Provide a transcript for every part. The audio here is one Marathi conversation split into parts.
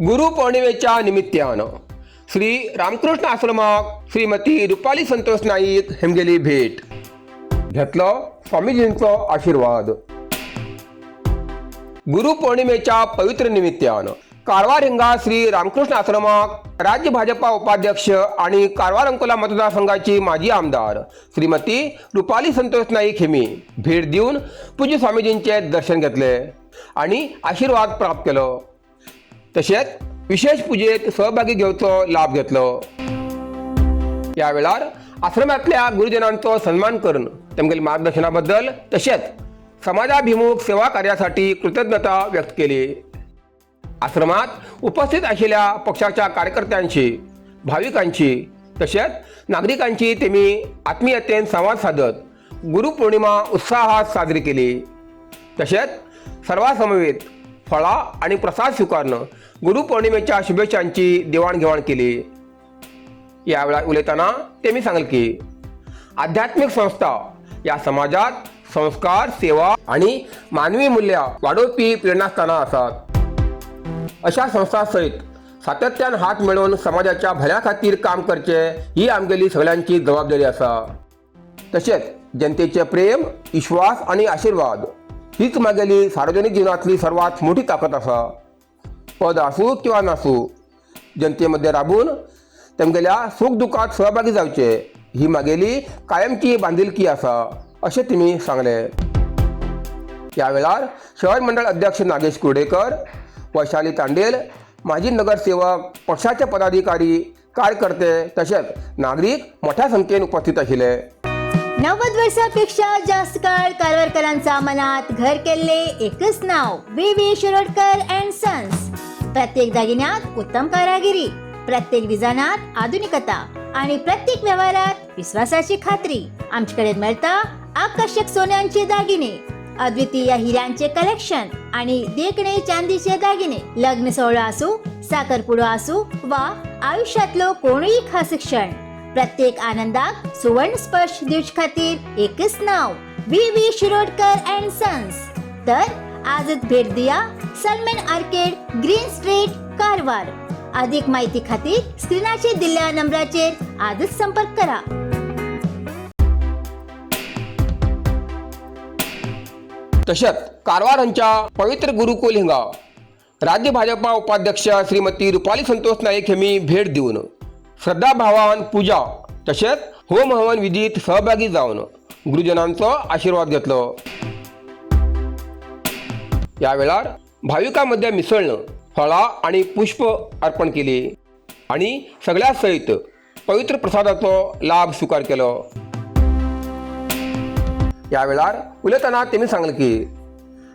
गुरुपौर्णिमेच्या निमित्तानं श्री रामकृष्ण आश्रमाक श्रीमती रुपाली संतोष नाईक हेमगेली भेट घेतलो स्वामीजींचो आशीर्वाद। गुरुपौर्णिमेच्या पवित्र निमित्तानं कारवार हिंगा श्री रामकृष्ण आश्रमाक राज्य भाजपा उपाध्यक्ष आणि कारवार अंकोला मतदारसंघाची माजी आमदार श्रीमती रुपाली संतोष नाईक हेमी भेट देऊन पूज्य स्वामीजींचे दर्शन घेतले आणि आशीर्वाद प्राप्त केलो। तसेच विशेष पूजेत सहभागी घेवचो लाभ घेतलो। या वेळार आश्रमातल्या गुरुजनांचो सन्मान करून तेमगेल्या मार्गदर्शनाबद्दल तसेच समाजाभिमुख सेवा कार्यासाठी कृतज्ञता व्यक्त केली। आश्रमात उपस्थित असलेल्या पक्षाच्या कार्यकर्त्यांशी, भाविकांची तसेच नागरिकांची त्यांनी आत्मीयतेन संवाद साधत गुरुपौर्णिमा उत्साहात साजरी केली। तसेच सर्वांसमवेत फळा आणि प्रसाद स्वीकारून गुरुपौर्णिमेच्या शुभेच्छांची देवाणघेवाण केली। यावेळी उलयताना त्यांनी सांगले की आध्यात्मिक संस्था या समाजात संस्कार, सेवा आणि मानवी मूल्य वाढवपी प्रेरणास्थाना असतात। अशा संस्था सहित सातत्यान हात मिळवून समाजाच्या भल्या खातीर काम करचे ही आमगेली सगळ्यांची जबाबदारी असा। तसेच जनतेचे प्रेम, विश्वास आणि आशीर्वाद हीच मागेली सार्वजनिक जीवनातली सर्वात मोठी ताकद असा। पद असू किंवा नसू, जनतेमध्ये राबून तेमगेल्या सुख दुःखात सहभागी जावचे ही मागेली कायमची बांधिलकी असा असे त्यांनी सांगले। यावेळार शहर मंडळ अध्यक्ष नागेश कुर्डेकर, वैशाली तांडेल, माजी नगरसेवक, पक्षाचे पदाधिकारी, कार्यकर्ते तसेच नागरिक मोठ्या संख्येने उपस्थित असले। 90 वर्षापेक्षा जास्त काळ कारवारकरांचा मनात घर केले एकच नाव व्ही शिरोडकर अँड सन्स। प्रत्येक दागिन्यात उत्तम कारागिरी, प्रत्येक डिझायनात आधुनिकता आणि प्रत्येक व्यवहारात विश्वासाची खात्री। आमच्याकडे मिळता आकर्षक सोन्यांचे दागिने, अद्वितीय हिऱ्यांचे कलेक्शन आणि देखणे चांदीचे दागिने। लग्न सोहळा असो, साखरपुडा असो वा आयुष्यातलो कोणीही खास क्षण, प्रत्येक आनंदात सुवर्ण स्पर्श दिवस खातीर एकच नाव व्ही शिरोडकर अँड सन्स। तर आजच भेट दिया Salman arcade, green street, Karwar. अधिक माहिती खातीर स्क्रीनाचेर दिल्ल्या नंबराचेर आजच संपर्क करा। तसेच कारवारांच्या पवित्र गुरुकुल हिंगा राज्य भाजपा उपाध्यक्ष श्रीमती रुपाली संतोष नाईक हेमी भेट देऊन श्रद्धाभावान पूजा तसेच होम हवन विधीत सहभागी जाऊन गुरुजनांचा आशीर्वाद घेतलो। या वेळार भाविकांमध्ये मिसळणं, फळा आणि पुष्प अर्पण केली आणि सगळ्या सहित पवित्र प्रसादाचा लाभ स्वीकार केलो। या वेळार उलयताना त्यांनी सांगले की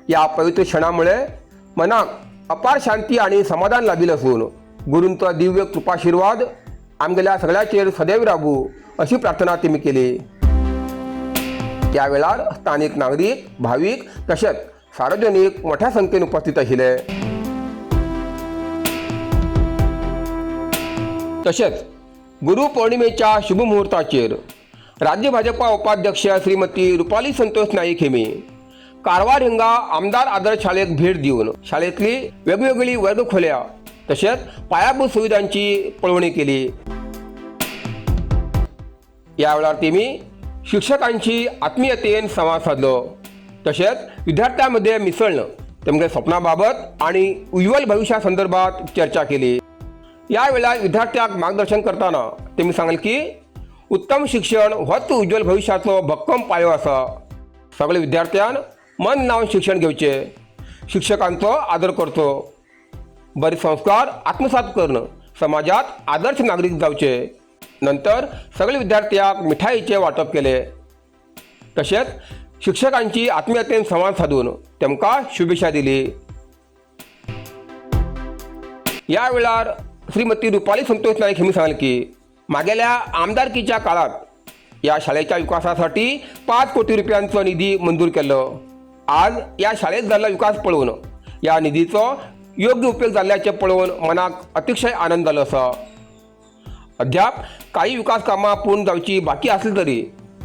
या पवित्र क्षणामुळे मनाक अपार शांती आणि समाधान लाभिल असून गुरूंचा दिव्य कृपाशीर्वाद आमगेल्या सगळ्याचेर सदैव राबू अशी प्रार्थना त्यांनी केली। या वेळार स्थानिक नागरिक, भाविक तसेच सार्वजनिक मोठ्या संख्येने उपस्थित असले। तसेच गुरुपौर्णिमेच्या शुभमुहूर्ताचेर राज्य भाजपा उपाध्यक्ष श्रीमती रुपाली संतोष नाईक हेमी कारवार हिंगा आमदार आदर्श शाळेक भेट देऊन शाळेतली वेगवेगळी वर्गखोल्या तसेच पायाभूत सुविधांची पळवणी केली। यावेळार त्यांनी शिक्षकांची आत्मीयतेन संवाद साधलो तसेच विद्यार्थ्यांमध्ये मिसळणं, तेमच्या स्वप्नाबाबत आणि उज्ज्वल भविष्यासंदर्भात चर्चा केली। यावेळेला विद्यार्थ्यांक मार्गदर्शन करताना त्यांनी सांगले की उत्तम शिक्षण होच उज्ज्वल भविष्याचो भक्कम पायो असा। सगळे विद्यार्थ्यान मन लावून शिक्षण घेवचे, शिक्षकांचो आदर करचो, बरे संस्कार आत्मसात करून समाजात आदर्श नागरिक जावचे। नंतर सगळे विद्यार्थ्यांक मिठाईचे वाटप केले तसेच शिक्षकांची आत्मीयतेन संवाद साधून तेमकां शुभेच्छा दिली। या वेळार श्रीमती रुपाली संतोष नाईक हेमी सांगले की मागेल्या आमदारकीच्या काळात या शाळेच्या विकासासाठी 5 कोटी रुपयांचो निधी मंजूर केलो। आज या शाळेत झालेला विकास पळवून या निधीचो योग्य उपयोग झाल्याचे पळवून मनाक अतिशय आनंद जालो असा। अद्याप काही विकास कामां पूर्ण जावची बाकी असली तरी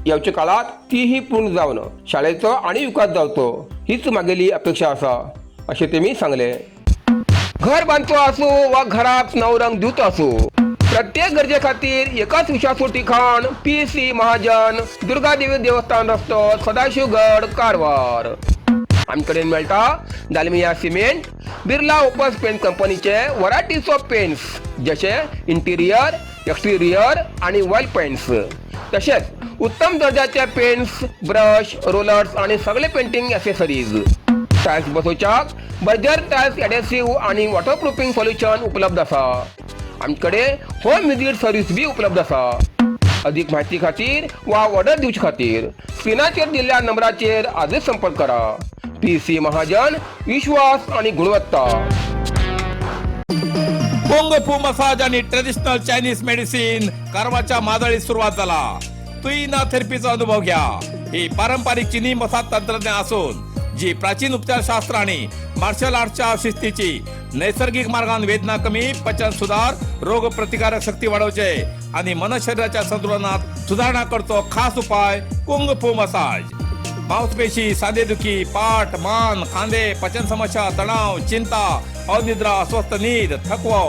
येवच्या काळात तीही पूर्ण जावन शाळेचो आणि विकास जावचो हीच मागेली अपेक्षा असा असे त्यांनी सांगले। घर बांधतो असो वा घरात नवरंग दिवतो असो, प्रत्येक गरजे खातीर एकाच विश्वासू ठिकाण PC महाजन, दुर्गादेवी देवस्थान रस्तो, सदाशिवगड, कारवार. आमच्याकडे मेळटा Dalmia cement, Birla Opus paint कंपनीचे व्हरायटीज ऑफ पेंट्स जसे इंटिरियर, एक्सटिरियर आणि वॉल पेंट्स. तसेच उत्तम दर्जाचे पेंट्स, ब्रश, रोलर्स आणि सगळे पेंटिंग ॲक्सेसरीज. टाइल्स बसोवच्याक बर्जर टाइल्स एडेसिव्ह आणि वॉटरप्रूफिंग सोल्युशन उपलब्ध असा. आमच्याकडे होम विजिट सर्व्हिस बी उपलब्ध असा. अधिक माहिती खातीर वा ऑर्डर दिवचे खातीर स्क्रीनाचेर दिल्ल्या नंबराचेर आजच संपर्क करा. PC महाजन, विश्वास आणि गुणवत्ता. कुंग फू मसाज आणि ट्रेडिशनल चायनीज मेडिसिन कारवारच्या मादळीत सुरुवात झाला. तुईना थेरपीचा अनुभव घ्या. ही पारंपरिक चीनी मसाज तंत्रज्ञान असून जी प्राचीन उपचारशास्त्र आणि मार्शल आर्टच्या शिस्तीची नैसर्गिक मार्गाने वेदना कमी, पचन सुधार, रोग प्रतिकारक शक्ती वाढवचे आणि मन शरीराच्या संतुलनात सुधारणा करतो. खास उपाय कुंग फू मसाज. मांसपेशी, सांधेदुखी, पाठ, मान, खांदे, पचन समस्या, तणाव, चिंता, अनिद्रा, अस्वस्थ नींद, थकवा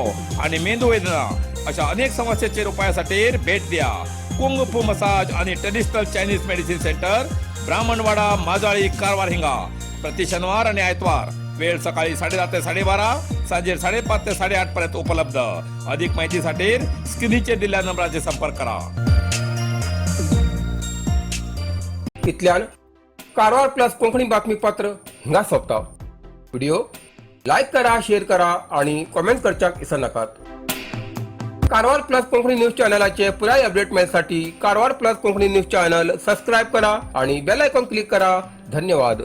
आणि मेंदू वेदना अशा अनेक समस्येचे उपायासाठी भेट द्या. कुंग फू मसाज आणि traditional Chinese medicine centre, Brahmanwada, Majali, Karwar हिंगा. प्रति शनिवार आणि आयतवार. वेळ सकाळी 10:30 ते 12:30, सांजे 5:30 ते 8:30 पर्यंत उपलब्ध. अधिक माहितीसाठी स्क्रीनचे दिलेल्या नंबराचे संपर्क करा. इतल्यान कारवार प्लस कोंकणी बातमीपत्र हिंगा सोंपता. व्हिडिओ लाईक करा, शेअर करा आणि कमेंट करच्याक विसरू नाकात. कारवार प्लस कोंकणी न्यूज चॅनलाचे पुराय अपडेट मिळण्यासाठी Karwar plus Konkani news channel subscribe करा आणि बेल आयकॉन क्लिक करा. धन्यवाद.